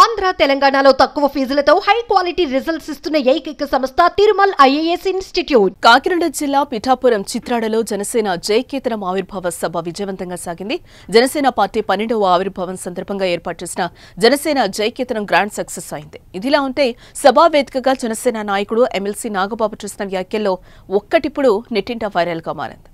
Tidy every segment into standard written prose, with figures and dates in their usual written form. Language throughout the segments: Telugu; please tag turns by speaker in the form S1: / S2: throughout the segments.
S1: ఆంధ్ర తెలంగాణలో తక్కువ ఫీజులతో హై క్వాలిటీ రిజల్ట్స్ ఇస్తున్న ఏకైక సంస్థ తిరుమల్ ఐఏఎస్ ఇన్స్టిట్యూట్.
S2: కాకినాడ జిల్లా పిఠాపురం చిత్రాడలో జనసేన జయకేతనం ఆవిర్భావ సభ విజయవంతంగా సాగింది. జనసేన పార్టీ 12వ ఆవిర్భావం సందర్భంగా ఏర్పాటు చేసిన జనసేన జయకేతనం గ్రాండ్ సక్సెస్ అయింది. ఇదిలా ఉంటే సభా వేదికగా జనసేన నాయకుడు ఎమ్మెల్సీ నాగబాబు చేసిన వ్యాఖ్యల్లో ఒక్కటిప్పుడు నెట్టింట వైరల్ గా మారింది.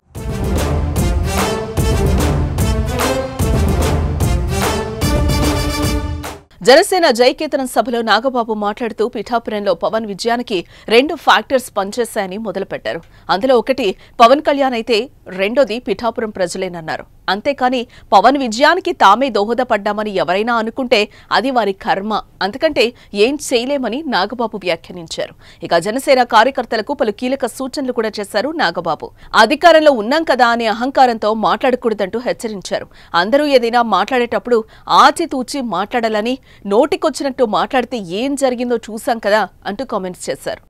S2: జనసేన జయకేతనం సభలో నాగబాబు మాట్లాడుతూ పిఠాపురంలో పవన్ విజయానికి 2 ఫ్యాక్టర్స్ పనిచేశాయని మొదలుపెట్టారు. అందులో ఒకటి పవన్ కళ్యాణ్ అయితే రెండోది పిఠాపురం ప్రజలేనన్నారు. అంతేకాని పవన్ విజయానికి తామే దోహదపడ్డామని ఎవరైనా అనుకుంటే అది వారి కర్మ, అంతకంటే ఏం చేయలేమని నాగబాబు వ్యాఖ్యానించారు. ఇక జనసేన కార్యకర్తలకు పలు కీలక సూచనలు కూడా చేశారు నాగబాబు. అధికారంలో ఉన్నాం కదా అనే అహంకారంతో మాట్లాడకూడదంటూ హెచ్చరించారు. అందరూ ఏదైనా మాట్లాడేటప్పుడు ఆచితూచి మాట్లాడాలని, నోటికొచ్చినట్టు మాట్లాడితే ఏం జరిగిందో చూశాం కదా అంటూ కామెంట్స్ చేశారు.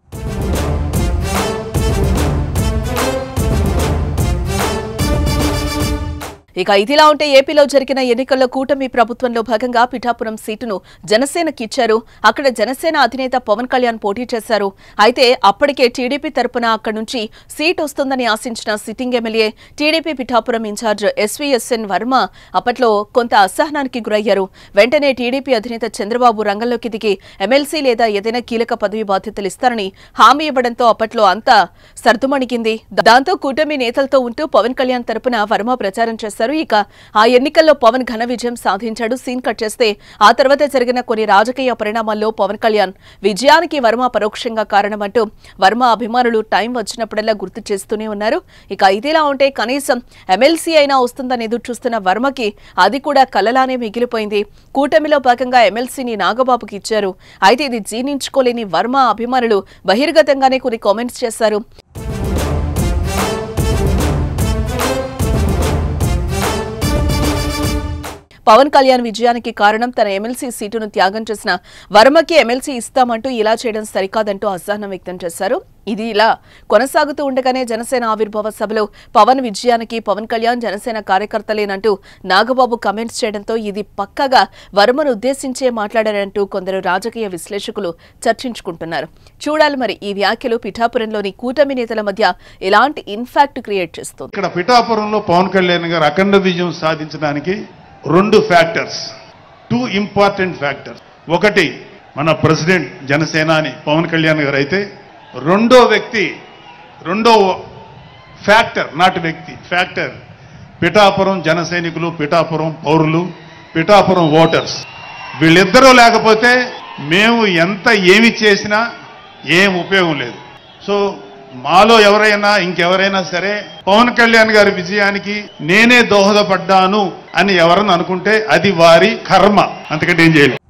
S2: ఇక ఇదిలా ఉంటే ఏపీలో జరిగిన ఎన్నికల్లో కూటమి ప్రభుత్వంలో భాగంగా పిఠాపురం సీటును జనసేనకి ఇచ్చారు. అక్కడ జనసేన అధినేత పవన్ కళ్యాణ్ పోటీ చేశారు. అయితే అప్పటికే టీడీపీ తరపున అక్కడి నుంచి సీట్ వస్తుందని ఆశించిన sitting MLA TDP Pithapuram in-charge SVSN Varma అప్పట్లో కొంత అసహనానికి గురయ్యారు. వెంటనే టీడీపీ అధినేత చంద్రబాబు రంగంలోకి దిగి ఎమ్మెల్సీ లేదా ఏదైనా కీలక పదవి బాధ్యతలు ఇస్తారని హామీ ఇవ్వడంతో అప్పట్లో అంతా సర్దుమణిగింది. దాంతో కూటమి నేతలతో ఉంటూ పవన్ కళ్యాణ్ తరపున వర్మ ప్రచారం చేశారు. ఇక ఆ ఎన్నికల్లో పవన్ ఘన విజయం సాధించాడు. సీన్ కట్ చేస్తే ఆ తర్వాత జరిగిన కొన్ని రాజకీయ పరిణామాల్లో పవన్ కళ్యాణ్ విజయానికి వర్మ పరోక్షంగా కారణమంటూ వర్మ అభిమానులు టైం వచ్చినప్పుడల్లా గుర్తు చేస్తూనే ఉన్నారు. ఇక ఇదిలా ఉంటే కనీసం ఎమ్మెల్సీ అయినా వస్తుందని ఎదురు చూస్తున్న వర్మకి అది కూడా కలలానే మిగిలిపోయింది. కూటమిలో భాగంగా ఎమ్మెల్సీని నాగబాబుకి ఇచ్చారు. అయితే ఇది జీర్ణించుకోలేని వర్మ అభిమానులు బహిర్గతంగానే కొన్ని కామెంట్స్ చేశారు. పవన్ కళ్యాణ్ విజయానికి కారణం తన ఎమ్మెల్సీ సీటును త్యాగం చేసిన వర్మకి ఎమ్మెల్సీ ఇస్తామంటూ ఇలా చేయడం సరికాదంటూ అసహనం వ్యక్తం చేశారు. ఇది ఇలా కొనసాగుతూ ఉండగానే జనసేన ఆవిర్భావ సభలో పవన్ విజయానికి పవన్ కళ్యాణ్ జనసేన కార్యకర్తలేనంటూ నాగబాబు కామెంట్స్ చేయడంతో ఇది పక్కగా వర్మను ఉద్దేశించే మాట్లాడారంటూ కొందరు రాజకీయ విశ్లేషకులు చర్చించుకుంటున్నారు. చూడాలి మరి ఈ వ్యాఖ్యలు పిఠాపురంలోని కూటమి నేతల మధ్య ఎలాంటి ఇన్ఫాక్ట్ క్రియేట్ చేస్తుంది.
S3: ఇక్కడ పిఠాపురంలో పవన్ కళ్యాణ్ గారు అఖండ విజయం సాధించడానికి 2 ఫ్యాక్టర్స్, 2 ఇంపార్టెంట్ ఫ్యాక్టర్స్. ఒకటి మన ప్రెసిడెంట్ జనసేనాని పవన్ కళ్యాణ్ గారు అయితే, రెండో ఫ్యాక్టర్ నాటి వ్యక్తి ఫ్యాక్టర్ పిఠాపురం జన సైనికులు, పిఠాపురం పౌరులు, పిఠాపురం ఓటర్స్. వీళ్ళిద్దరూ లేకపోతే మేము ఎంత ఏమి చేసినా ఏం ఉపయోగం లేదు. సో మాలో ఎవరైనా ఇంకెవరైనా సరే పవన్ కళ్యాణ్ గారి విజయానికి నేనే దోహదపడ్డాను అని ఎవరన్నా అనుకుంటే అది వారి కర్మ, అంతకంటే ఏం చేయలేదు.